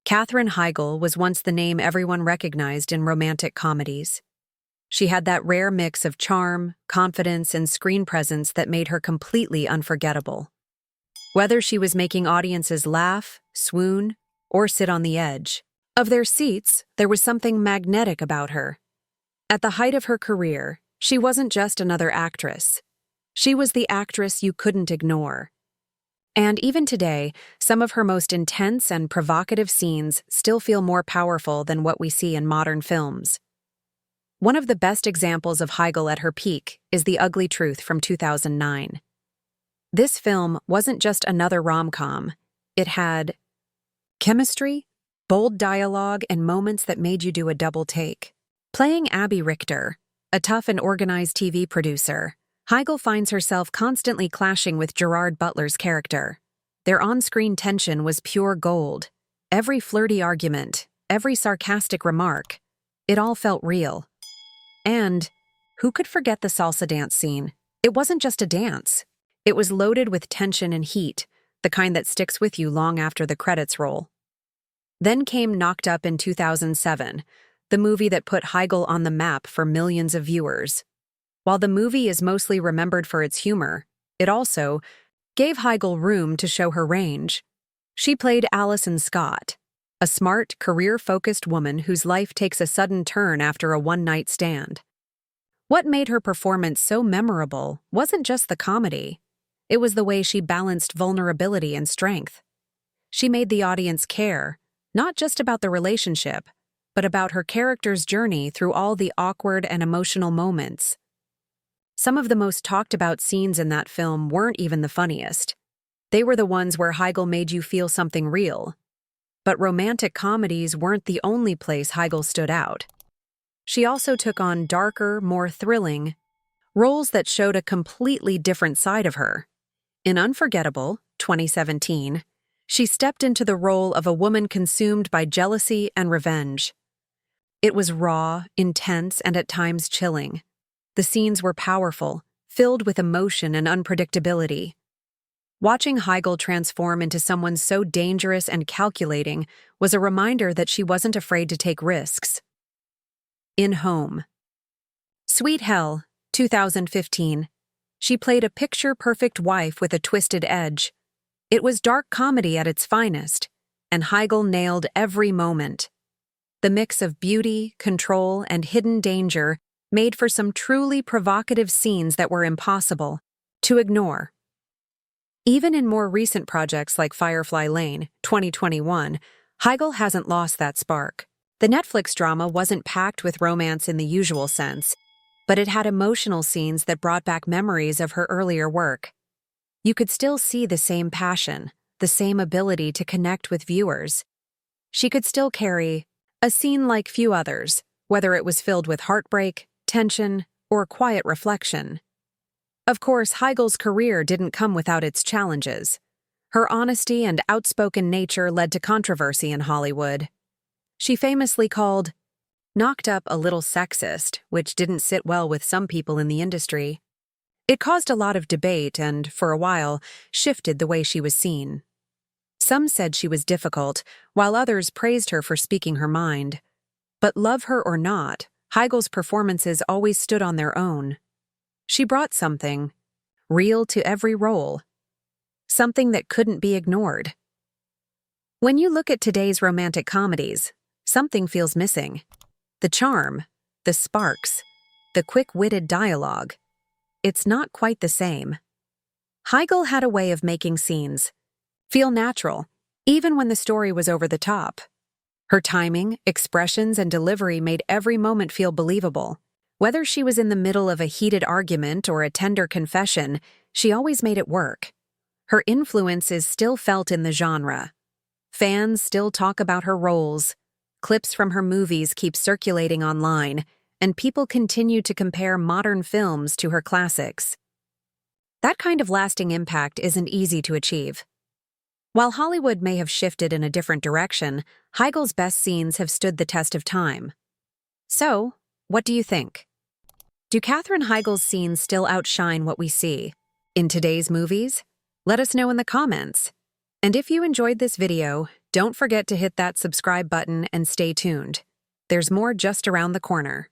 Katherine Heigl was once the name everyone recognized in romantic comedies. She had that rare mix of charm, confidence, and screen presence that made her completely unforgettable. Whether she was making audiences laugh, swoon, or sit on the edge of their seats, there was something magnetic about her. At the height of her career, she wasn't just another actress. She was the actress you couldn't ignore. And even today, some of her most intense and provocative scenes still feel more powerful than what we see in modern films. One of the best examples of Heigl at her peak is The Ugly Truth from 2009. This film wasn't just another rom-com. It had chemistry, bold dialogue, and moments that made you do a double take. Playing Abby Richter, a tough and organized TV producer, Heigl finds herself constantly clashing with Gerard Butler's character. Their on-screen tension was pure gold. Every flirty argument, every sarcastic remark, it all felt real. And who could forget the salsa dance scene? It wasn't just a dance. It was loaded with tension and heat, the kind that sticks with you long after the credits roll. Then came Knocked Up in 2007, the movie that put Heigl on the map for millions of viewers. While the movie is mostly remembered for its humor, it also gave Heigl room to show her range. She played Allison Scott, a smart, career-focused woman whose life takes a sudden turn after a one-night stand. What made her performance so memorable wasn't just the comedy. It was the way she balanced vulnerability and strength. She made the audience care, not just about the relationship, but about her character's journey through all the awkward and emotional moments. Some of the most talked about scenes in that film weren't even the funniest. They were the ones where Heigl made you feel something real. But romantic comedies weren't the only place Heigl stood out. She also took on darker, more thrilling roles that showed a completely different side of her. In Unforgettable, 2017, she stepped into the role of a woman consumed by jealousy and revenge. It was raw, intense, and at times chilling. The scenes were powerful, filled with emotion and unpredictability. Watching Heigl transform into someone so dangerous and calculating was a reminder that she wasn't afraid to take risks. In Home. Sweet Hell, 2015. She played a picture-perfect wife with a twisted edge. It was dark comedy at its finest, and Heigl nailed every moment. The mix of beauty, control, and hidden danger made for some truly provocative scenes that were impossible to ignore. Even in more recent projects like Firefly Lane, 2021, Heigl hasn't lost that spark. The Netflix drama wasn't packed with romance in the usual sense, but it had emotional scenes that brought back memories of her earlier work. You could still see the same passion, the same ability to connect with viewers. She could still carry a scene like few others, whether it was filled with heartbreak, tension, or quiet reflection. Of course, Heigl's career didn't come without its challenges. Her honesty and outspoken nature led to controversy in Hollywood. She famously called Knocked Up a little sexist, which didn't sit well with some people in the industry. It caused a lot of debate and, for a while, shifted the way she was seen. Some said she was difficult, while others praised her for speaking her mind. But love her or not, Heigl's performances always stood on their own. She brought something real to every role, something that couldn't be ignored. When you look at today's romantic comedies, something feels missing. The charm, the sparks, the quick-witted dialogue. It's not quite the same. Heigl had a way of making scenes feel natural, even when the story was over the top. Her timing, expressions, and delivery made every moment feel believable. Whether she was in the middle of a heated argument or a tender confession, she always made it work. Her influence is still felt in the genre. Fans still talk about her roles. Clips from her movies keep circulating online, and people continue to compare modern films to her classics. That kind of lasting impact isn't easy to achieve. While Hollywood may have shifted in a different direction, Heigl's best scenes have stood the test of time. So, what do you think? Do Katherine Heigl's scenes still outshine what we see in today's movies? Let us know in the comments. And if you enjoyed this video, don't Don't forget to hit that subscribe button and stay tuned. There's more just around the corner.